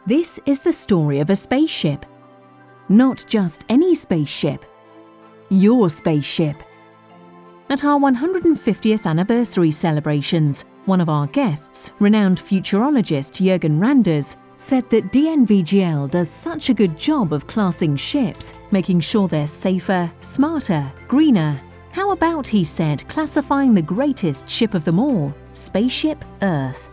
This is the story of a spaceship. Not just any spaceship. Your spaceship. At our 150th anniversary celebrations, one of our guests, renowned futurologist Jürgen Randers, said that DNVGL does such a good job of classing ships, making sure they're safer, smarter, greener. How about, he said, classifying the greatest ship of them all, Spaceship Earth?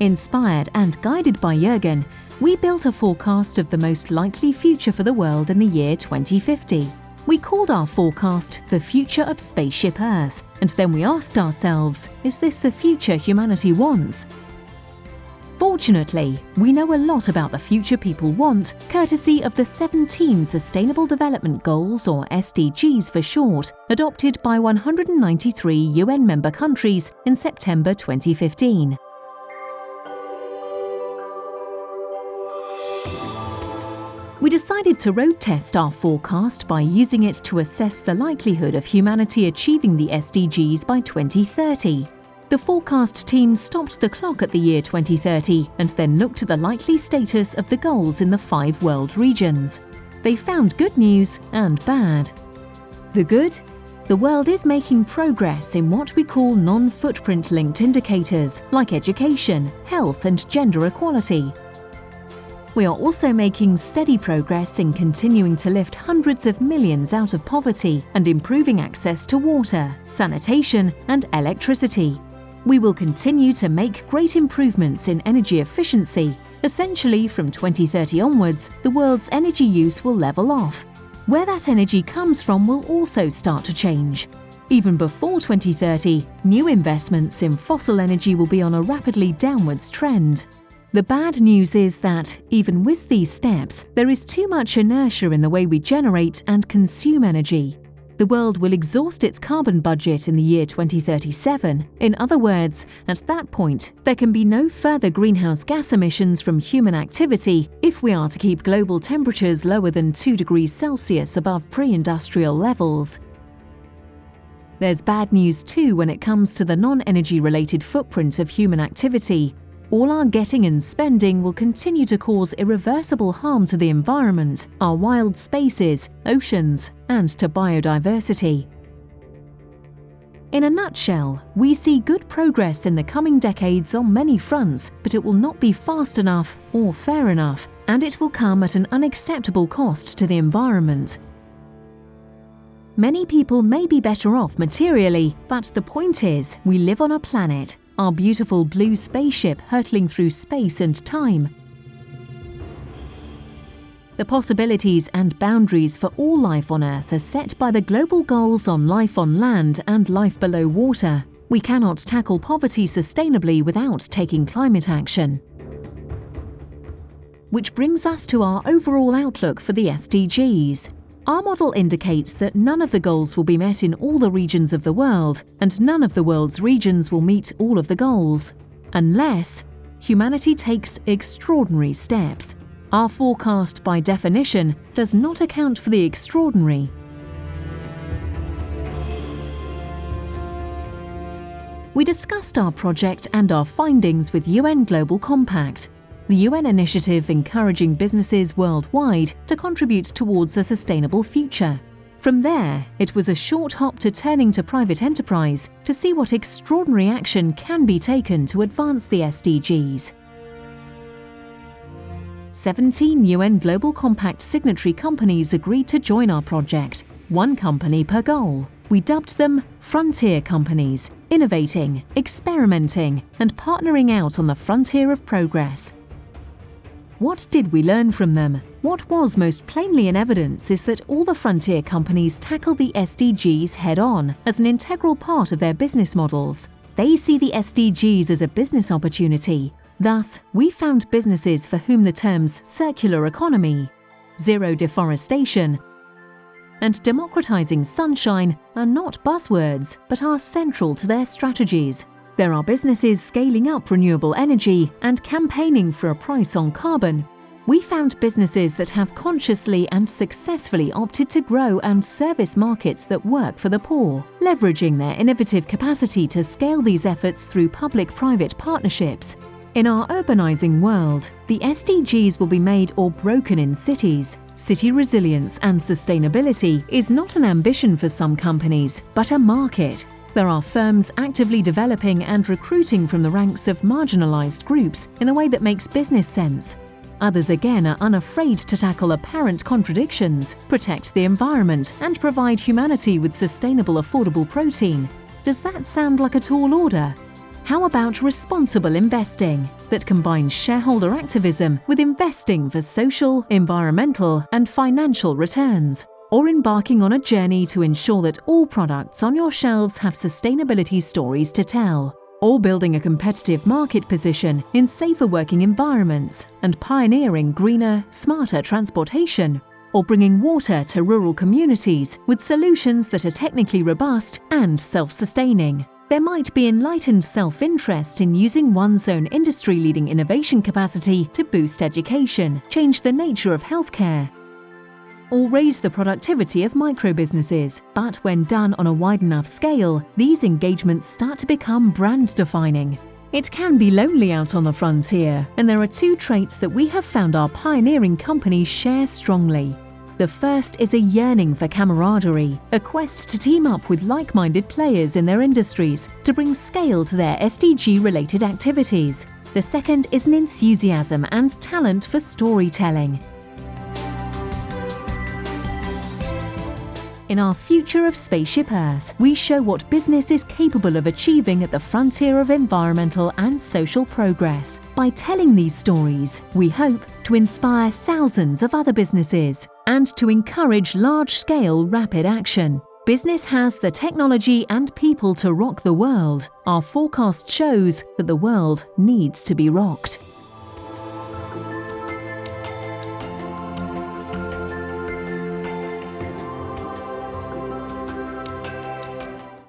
Inspired and guided by Jürgen, we built a forecast of the most likely future for the world in the year 2050. We called our forecast the Future of Spaceship Earth, and then we asked ourselves, is this the future humanity wants? Fortunately, we know a lot about the future people want, courtesy of the 17 Sustainable Development Goals, or SDGs for short, adopted by 193 UN member countries in September 2015. We decided to road test our forecast by using it to assess the likelihood of humanity achieving the SDGs by 2030. The forecast team stopped the clock at the year 2030 and then looked at the likely status of the goals in the 5 world regions. They found good news and bad. The good? The world is making progress in what we call non-footprint linked indicators like education, health and gender equality. We are also making steady progress in continuing to lift hundreds of millions out of poverty and improving access to water, sanitation and electricity. We will continue to make great improvements in energy efficiency. Essentially, from 2030 onwards, the world's energy use will level off. Where that energy comes from will also start to change. Even before 2030, new investments in fossil energy will be on a rapidly downwards trend. The bad news is that, even with these steps, there is too much inertia in the way we generate and consume energy. The world will exhaust its carbon budget in the year 2037. In other words, at that point, there can be no further greenhouse gas emissions from human activity if we are to keep global temperatures lower than 2 degrees Celsius above pre-industrial levels. There's bad news too when it comes to the non-energy related footprint of human activity. All our getting and spending will continue to cause irreversible harm to the environment, our wild spaces, oceans, and to biodiversity. In a nutshell, we see good progress in the coming decades on many fronts, but it will not be fast enough or fair enough, and it will come at an unacceptable cost to the environment. Many people may be better off materially, but the point is, we live on a planet, our beautiful blue spaceship hurtling through space and time. The possibilities and boundaries for all life on Earth are set by the global goals on life on land and life below water. We cannot tackle poverty sustainably without taking climate action. Which brings us to our overall outlook for the SDGs. Our model indicates that none of the goals will be met in all the regions of the world, and none of the world's regions will meet all of the goals, unless humanity takes extraordinary steps. Our forecast, by definition, does not account for the extraordinary. We discussed our project and our findings with UN Global Compact, the UN initiative encouraging businesses worldwide to contribute towards a sustainable future. From there, it was a short hop to turning to private enterprise to see what extraordinary action can be taken to advance the SDGs. 17 UN Global Compact signatory companies agreed to join our project, 1 company per goal. We dubbed them Frontier Companies, innovating, experimenting, and partnering out on the frontier of progress. What did we learn from them? What was most plainly in evidence is that all the frontier companies tackle the SDGs head-on as an integral part of their business models. They see the SDGs as a business opportunity. Thus, we found businesses for whom the terms circular economy, zero deforestation, and democratizing sunshine are not buzzwords, but are central to their strategies. There are businesses scaling up renewable energy and campaigning for a price on carbon. We found businesses that have consciously and successfully opted to grow and service markets that work for the poor, leveraging their innovative capacity to scale these efforts through public-private partnerships. In our urbanizing world, the SDGs will be made or broken in cities. City resilience and sustainability is not an ambition for some companies, but a market. There are firms actively developing and recruiting from the ranks of marginalized groups in a way that makes business sense. Others again are unafraid to tackle apparent contradictions, protect the environment, and provide humanity with sustainable, affordable protein. Does that sound like a tall order? How about responsible investing that combines shareholder activism with investing for social, environmental, and financial returns? Or embarking on a journey to ensure that all products on your shelves have sustainability stories to tell? Or building a competitive market position in safer working environments and pioneering greener, smarter transportation? Or bringing water to rural communities with solutions that are technically robust and self-sustaining? There might be enlightened self-interest in using one's own industry-leading innovation capacity to boost education, change the nature of healthcare, or raise the productivity of micro-businesses. But when done on a wide enough scale, these engagements start to become brand-defining. It can be lonely out on the frontier, and there are two traits that we have found our pioneering companies share strongly. The first is a yearning for camaraderie, a quest to team up with like-minded players in their industries to bring scale to their SDG-related activities. The second is an enthusiasm and talent for storytelling. In our Future of Spaceship Earth, we show what business is capable of achieving at the frontier of environmental and social progress. By telling these stories, we hope to inspire thousands of other businesses and to encourage large-scale rapid action. Business has the technology and people to rock the world. Our forecast shows that the world needs to be rocked.